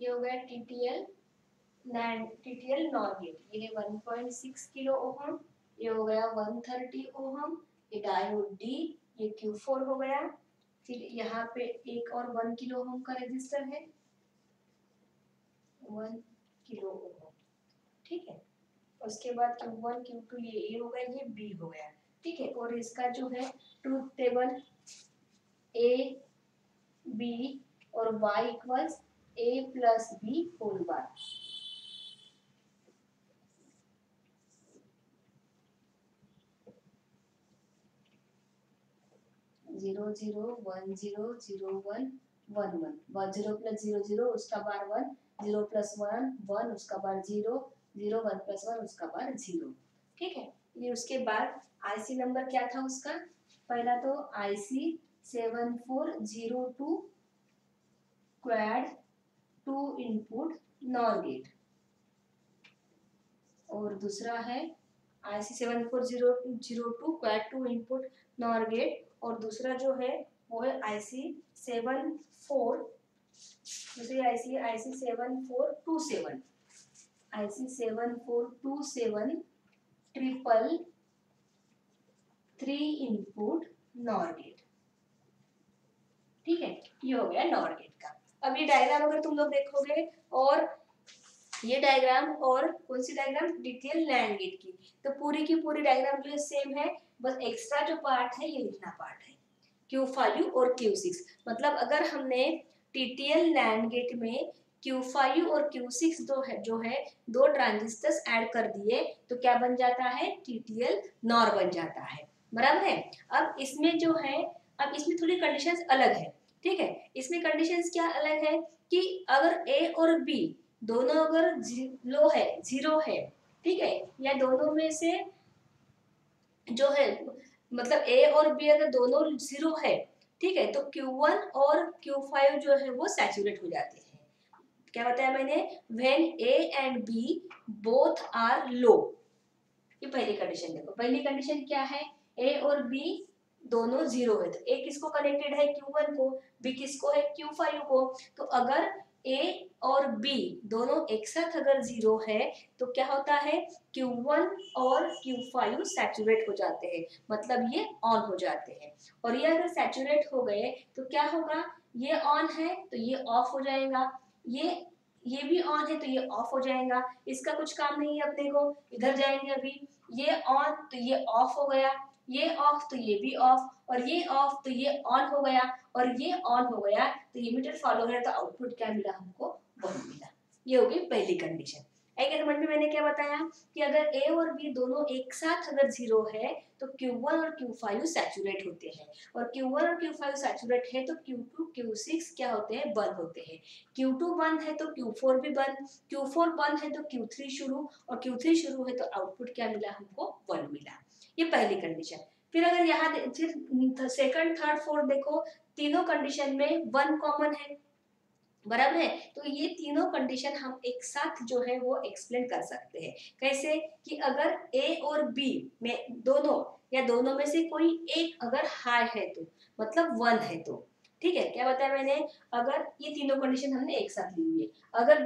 ये हो गया टीटीएल नॉर गेट, ये है 1.6 किलो ओहम, ये हो गया 130 ओहम, ये डायोड डी, ये Q4 हो गया। फिर यहाँ पे एक और 1 किलो ओम का रेजिस्टर है, 1 किलो ओम, ठीक है। उसके बाद Q1 Q2 ये ए हो गया, ये बी हो गया, ठीक है। और इसका जो है ट्रूथ टेबल ए बी और y equals a plus B whole bar, zero zero one zero zero one one one one, zero plus zero zero उसका bar one, zero plus one one उसका bar zero, zero one plus one उसका bar zero, ठीक है। ये उसके बाद IC number क्या था उसका, पहला तो IC 7402 quad 2 input NOR gate, और दूसरा है IC 74002 quad 2 input NOR gate, और दूसरा जो है वो है IC 74, दूसरी IC 7427, IC 7427 triple 3 input NOR gate, ठीक है। ये हो गया नॉर गेट का। अब ये डायग्राम अगर तुम लोग देखोगे, और ये डायग्राम और कौन C diagram, TTL NAND gate की, तो पूरी की पूरी डायग्राम जो है सेम है, बस एक्स्ट्रा जो पार्ट है ये लिखना पार्ट है Q5 और Q6। मतलब अगर हमने टीटीएल नैंड गेट में Q5 और Q6 जो है दो ट्रांजिस्टर्स ऐड कर दिए तो क्या बन जाता है, टीटीएल नॉर बन जाता है, बराबर है। अब इसमें जो है, अब इसमें थोड़ी कंडीशंस अलग है, ठीक है। इसमें कंडीशंस क्या अलग है कि अगर A और B दोनों अगर लो है, जीरो है, ठीक है, या दोनों में से जो है, मतलब ए और बी अगर दोनों जीरो है, ठीक है, तो Q1 और Q5 जो है वो सैचुरेट हो जाते हैं। क्या बताया मैंने, when A and B both are low. ये पहली कंडीशन देखो, पहली कंडीशन क्या है, A और B दोनों जीरो है, तो A किसको कनेक्टेड है, Q1 को, B किसको है, Q5 को। तो अगर A और B दोनों एक साथ अगर जीरो है तो क्या होता है, Q1 और Q5 सैचुरेट हो जाते हैं, मतलब ये ऑन हो जाते हैं। और ये अगर सैचुरेट हो गए तो क्या होगा, ये ऑन है तो ये ऑफ हो जाएगा, ये भी ऑन है तो ये ऑफ हो जाएगा। इसका कुछ काम नहीं है अपने को, इधर जाएंगे अभी, ये ऑन तो ये ऑफ हो गया, ये ऑफ तो ये भी ऑफ, और ये ऑफ तो ये ऑन हो गया, और ये ऑन हो गया तो ये मीटर फॉलो है, तो आउटपुट क्या मिला हमको, 1 मिला। ये हो गई पहली कंडीशन। एक समझ में मैंने क्या बताया कि अगर A और B दोनों एक साथ अगर जीरो है तो Q1 और Q5 सैचुरेट होते हैं, और Q1 और Q5 सैचुरेट है तो Q2 Q6 क्या होते हैं, बंद होते हैं। Q2 बंद है तो Q4 भी बंद, Q4 बंद है तो Q3 शुरू, और Q3 शुरू है तो आउटपुट क्या मिला हमको, 1 मिला। ये पहली कंडीशन। फिर अगर यहाँ फिर सेकंड थर्ड फोर्थ देखो, तीनों कंडीशन में 1 कॉमन है, बराबर है। तो ये तीनों कंडीशन हम एक साथ जो है वो एक्सप्लेन कर सकते हैं। कैसे कि अगर A और B में दोनों या दोनों में से कोई एक अगर हाई है तो मतलब 1 है तो, ठीक है। क्या बताया मैंने, अगर ये तीनों कंडीशन हमने एक साथ ली हुई है, अगर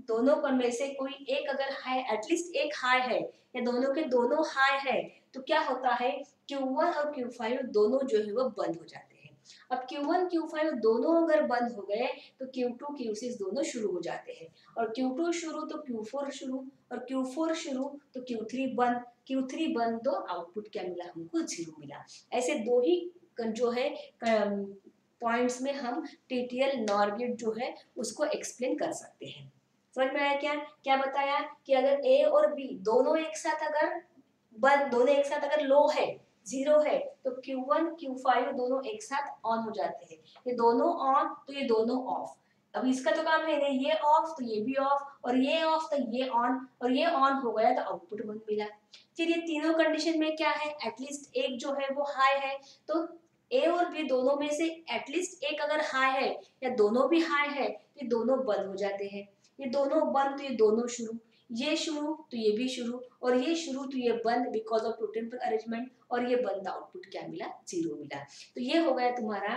दोनों में से कोई एक अगर हाई, एटलीस्ट एक हाई है या दोनों के दोनों हाई है, तो क्या होता है, Q1 और Q5 दोनों जो है वो बंद हो जाते हैं। अब Q1 Q5 दोनों अगर बंद हो गए तो Q2 Q6 दोनों शुरू हो जाते हैं, और Q2 शुरू तो Q4 शुरू, और Q4 शुरू तो Q3 बंद, Q3 बंद तो आउटपुट क्या मिला हमको, 0 मिला। ऐसे दो ही जो है पॉइंट्स में हम टीटीएल नॉर गेट जो है उसको एक्सप्लेन कर सकते हैं। समझ में आया क्या, क्या बताया कि अगर A और B दोनों एक साथ अगर दोनों एक साथ अगर लो है, जीरो है, तो Q1 Q5 दोनों एक साथ ऑन हो जाते हैं, ये दोनों ऑन तो ये दोनों ऑफ। अब इसका तो काम है नहीं, ये ऑफ तो ये भी ऑफ, और ये ऑफ तो ये ऑन, और ये ऑन हो गया तो आउटपुट 1 मिला। फिर ये तीनों कंडीशन में क्या है, एटलीस्ट एक जो है वो हाई है, तो A और B दोनों में से एटलीस्ट एक अगर हाई है या दोनों भी हाई है तो ये दोनों बंद हो जाते हैं, ये दोनों बंद तो ये दोनों शुरू, ये शुरू तो ये भी शुरू, और ये शुरू तो ये बंद because of totem arrangement, और ये बंद आउटपुट क्या मिला, 0 मिला। तो ये हो गया तुम्हारा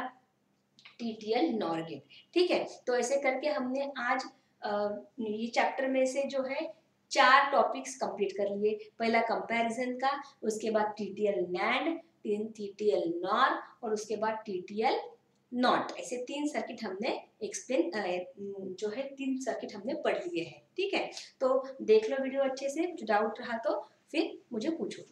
टीटीएल नॉर गेट, ठीक है। तो ऐसे करके हमने आज ये चैप्टर में से जो है 4 टॉपिक्स कंप्लीट कर लिए। पहला कंपैरिजन का, उसके बाद टीटीएल नैंड, टीटीएल नॉर और उसके बाद टीटीएल नॉट। ऐसे 3 सर्किट हमने एक्सप्लेन जो है 3 सर्किट हमने पढ़ लिए हैं। ठीक है, तो देख लो वीडियो अच्छे से, कुछ डाउट रहा तो फिर मुझे पूछो।